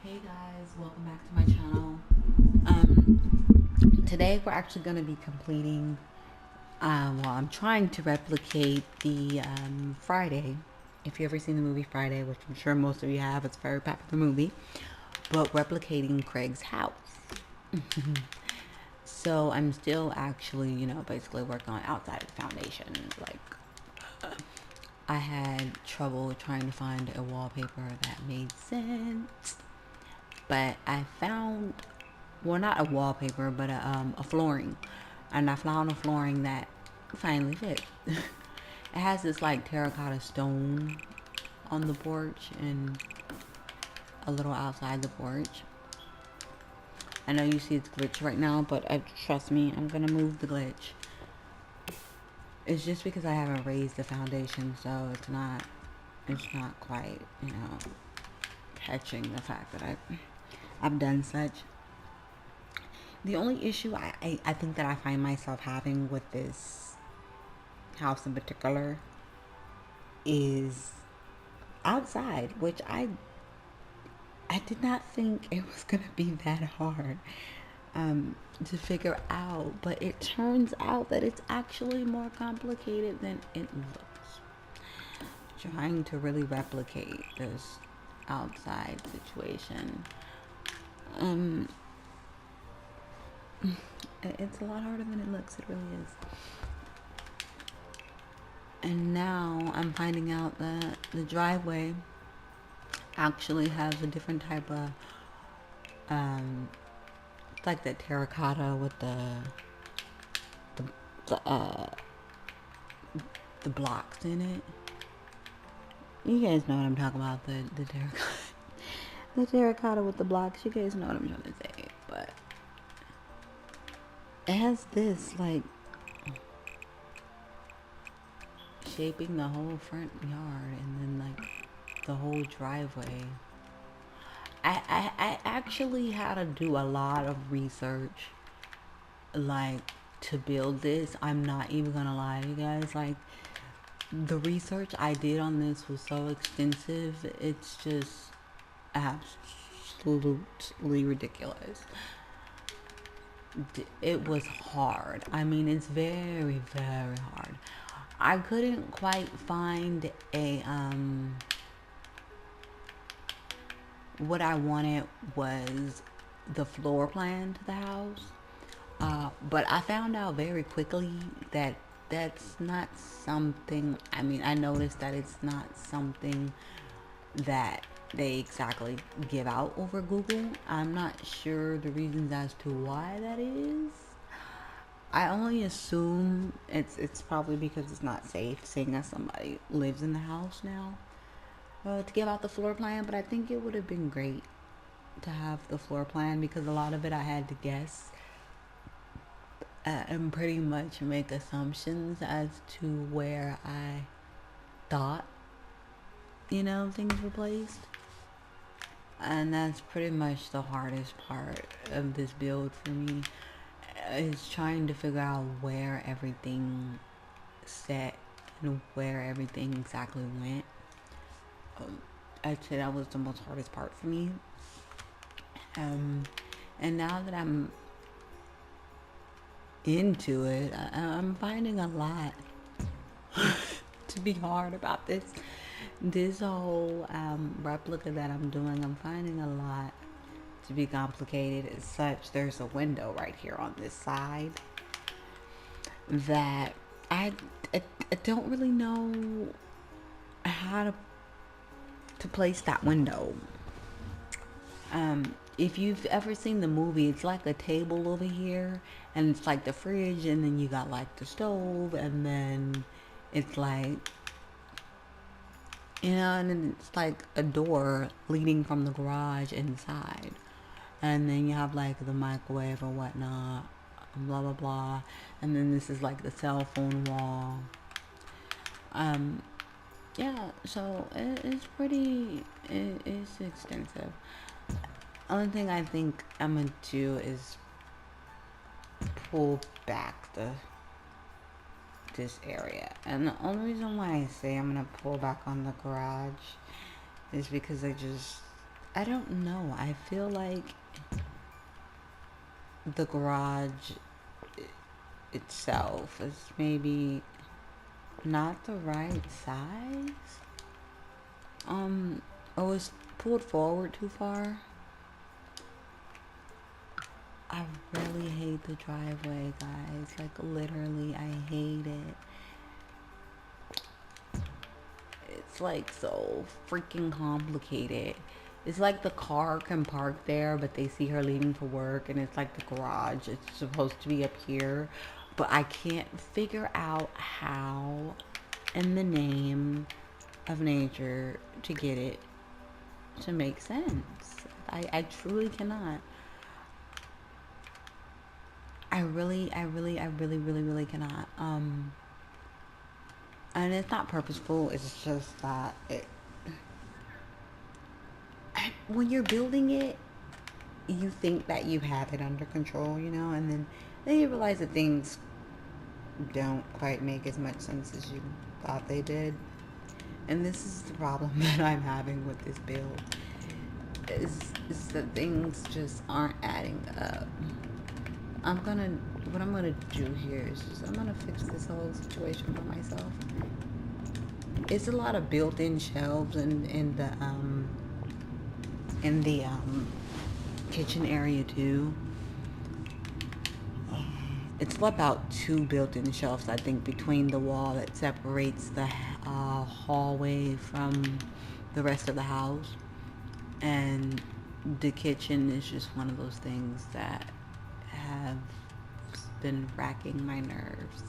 Hey guys, welcome back to my channel. Today we're actually going to be completing, I'm trying to replicate the Friday. If you ever seen the movie Friday, which I'm sure most of you have, it's a very popular movie, but replicating Craig's house. So I'm still actually, basically working on outside of the foundation. I had trouble trying to find a wallpaper that made sense, but I found, well, not a wallpaper, but a flooring, and I found a flooring that finally fit. It has this like terracotta stone on the porch and a little outside the porch. I know you see it's glitch right now, but trust me, I'm gonna move the glitch. It's just because I haven't raised the foundation, so it's not quite, catching the fact that I've done such. The only issue I think that I find myself having with this house in particular is outside, which I did not think it was gonna be that hard to figure out, but it turns out that it's actually more complicated than it looks. Trying to really replicate this outside situation, um, it's a lot harder than it looks. It really is. And now I'm finding out that the driveway actually has a different type of it's like that terracotta with the the, uh the blocks in it. You guys know what I'm talking about, the terracotta. The terracotta with the blocks. You guys know what I'm trying to say. But it has this like shaping the whole front yard and then like the whole driveway. I actually had to do a lot of research, like, to build this. I'm not even gonna lie to you guys. Like, the research I did on this was so extensive, it's just absolutely ridiculous. It was hard. I mean, it's very, very hard. I couldn't quite find a what I wanted was the floor plan to the house. But I found out very quickly that that's not something, I mean, I noticed that it's not something that they exactly give out over Google. I'm not sure the reasons as to why that is. I only assume it's probably because it's not safe, seeing as somebody lives in the house now, to give out the floor plan. But I think it would have been great to have the floor plan, because a lot of it I had to guess and pretty much make assumptions as to where I thought, things were placed. And that's pretty much the hardest part of this build for me, is trying to figure out where everything set and where everything exactly went. I'd say that was the most hardest part for me. And now that I'm into it, I'm finding a lot to be hard about this whole replica that I'm doing. I'm finding a lot to be complicated. As such, there's a window right here on this side that I don't really know how to place that window. If you've ever seen the movie, it's like a table over here, and it's like the fridge, and then you got like the stove, and then it's like, and then it's like a door leading from the garage inside, and then you have like the microwave or whatnot, blah blah blah, and then this is like the cell phone wall. Yeah, so it's extensive. Only thing I think I'm gonna do is pull back this area, and the only reason why I say I'm gonna pull back on the garage is because I don't know. I feel like the garage itself is maybe not the right size. It was pulled forward too far. I really hate the driveway, guys. Like, literally, I hate it. It's like so freaking complicated. It's like the car can park there, but they see her leaving for work, and it's like the garage. It's supposed to be up here, but I can't figure out how, in the name of nature, to get it to make sense. I truly cannot. I really cannot. And it's not purposeful. It's just that when you're building it, you think that you have it under control, you know, and then you realize that things don't quite make as much sense as you thought they did. And this is the problem that I'm having with this build. Is that things just aren't adding up. What I'm gonna do here is I'm gonna fix this whole situation for myself. It's a lot of built-in shelves in the kitchen area too. It's about 2 built-in shelves, I think, between the wall that separates the hallway from the rest of the house, and the kitchen is just one of those things that have been racking my nerves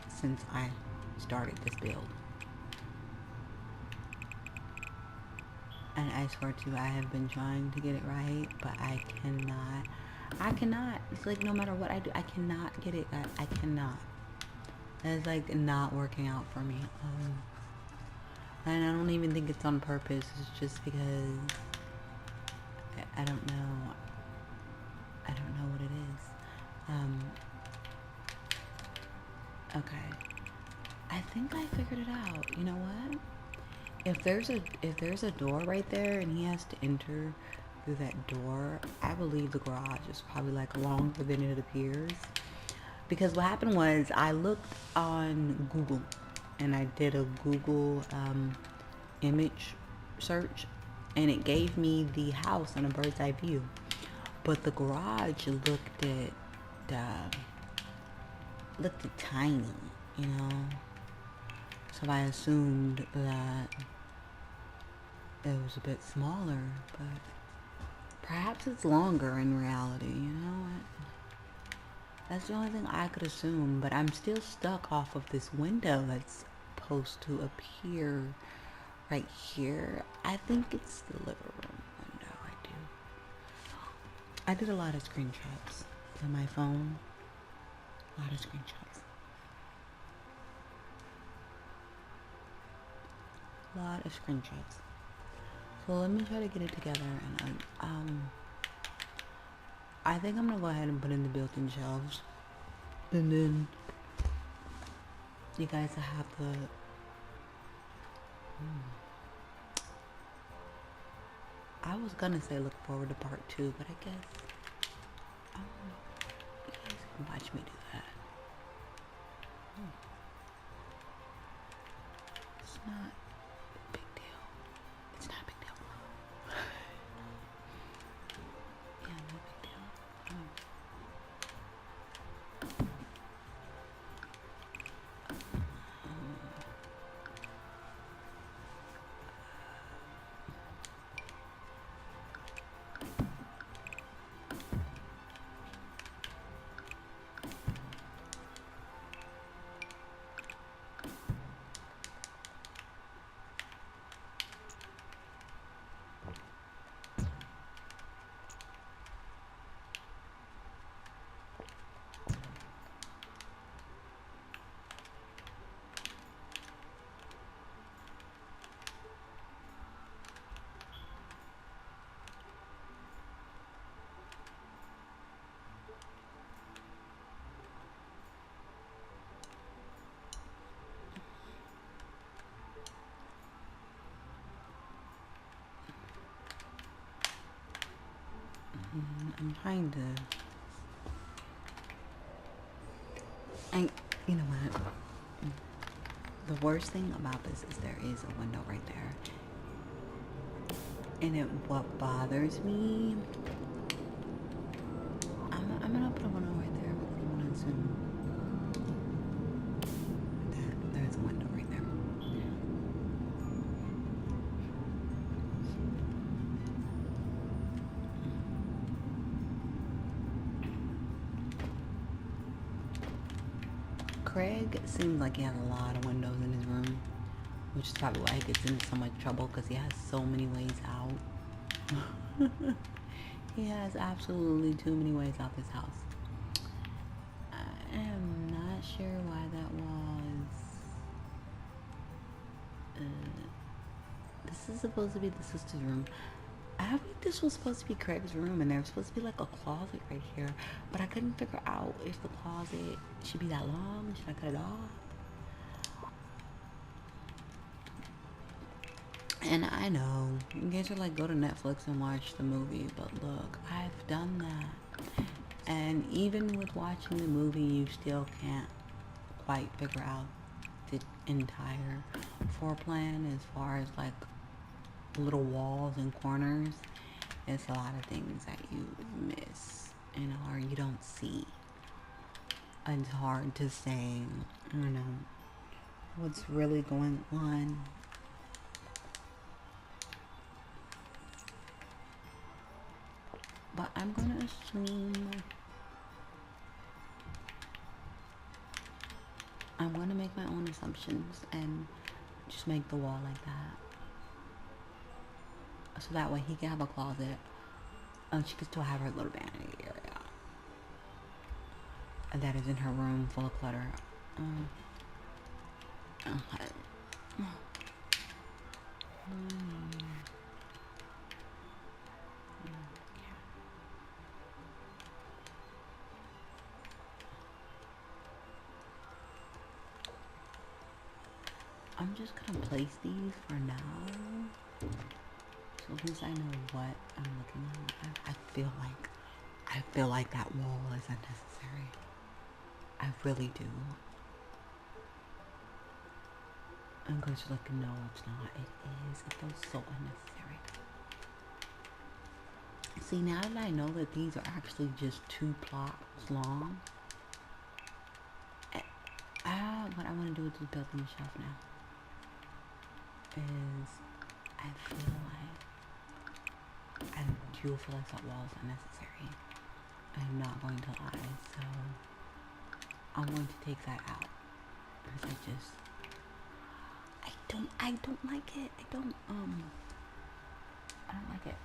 since I started this build. And I swear to you, I have been trying to get it right, but I cannot. It's like no matter what I do, I cannot get it. I cannot. It's like not working out for me. And I don't even think it's on purpose. It's just because I don't know. I don't know what it is. Okay. I think I figured it out. You know what? If there's a door right there and he has to enter through that door, I believe the garage is probably like longer than it appears. Because what happened was I looked on Google and I did a Google image search, and it gave me the house in a bird's eye view. But the garage looked tiny, you know. So I assumed that it was a bit smaller, but perhaps it's longer in reality, you know what? That's the only thing I could assume, but I'm still stuck off of this window that's supposed to appear right here. I think it's the living room window. I did a lot of screenshots on my phone. A lot of screenshots. A lot of screenshots. So let me try to get it together, and I think I'm gonna go ahead and put in the built-in shelves, and then you guys will have the I was gonna say look forward to part 2, but I guess you guys can watch me do that. It's not a big deal. It's not a big deal. Yeah, no big deal. I'm trying to. And you know what? The worst thing about this is there is a window right there. And what bothers me, I'm gonna put a window right there because I'm gonna assume that there's a window right there. Craig seems like he has a lot of windows in his room, which is probably why he gets into so much trouble because he has so many ways out. He has absolutely too many ways out this house. I am not sure why that was. This is supposed to be the sister's room. I think this was supposed to be Craig's room, and there was supposed to be like a closet right here, but I couldn't figure out if the closet should be that long. Should I cut it off? And I know you guys are like, go to Netflix and watch the movie, but look, I've done that, and even with watching the movie, you still can't quite figure out the entire floor plan as far as like little walls and corners. It's a lot of things that you miss, you know, or you don't see. It's hard to say, I don't know, what's really going on. But I'm gonna assume, I'm gonna make my own assumptions and just make the wall like that. So that way he can have a closet. She can still have her little vanity area. And that is in her room full of clutter. Okay. I'm just gonna place these for now. So at least I know what I'm looking at. I feel like that wall is unnecessary. I really do. I'm going to look, no, it's not. It is. It feels so unnecessary. See, now that I know that these are actually just 2 plots long, what I want to do with this building shelf now is I do feel like that wall is unnecessary. I'm not going to lie, so I'm going to take that out because I don't like it. I don't like it.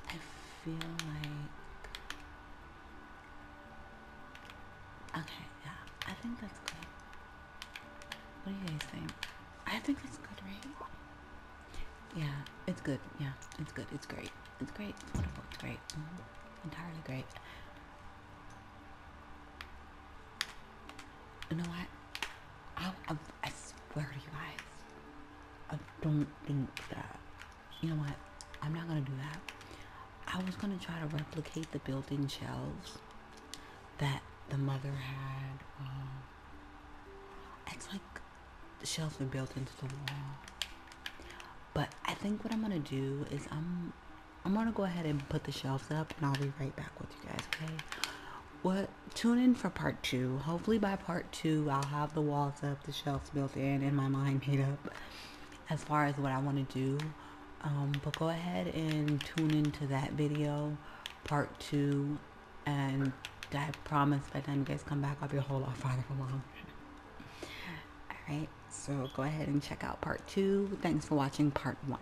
I feel like, okay, yeah, I think that's good. What do you guys think? I think it's good, right? Yeah, it's good. Yeah, it's good. It's great. It's great. It's wonderful. It's great. Entirely great. You know what? I swear to you guys, I don't think that, you know what? I'm not gonna do that. I was gonna try to replicate the built-in shelves that the mother had. It's like the shelves are built into the wall. But I think what I'm gonna do is I'm gonna go ahead and put the shelves up, and I'll be right back with you guys. Okay? Tune in for part 2. Hopefully by part 2 I'll have the walls up, the shelves built in, and my mind made up as far as what I want to do. But go ahead and tune into that video, part 2, and I promise by the time you guys come back I'll be a whole lot farther along. Alright, so go ahead and check out part 2. Thanks for watching part 1.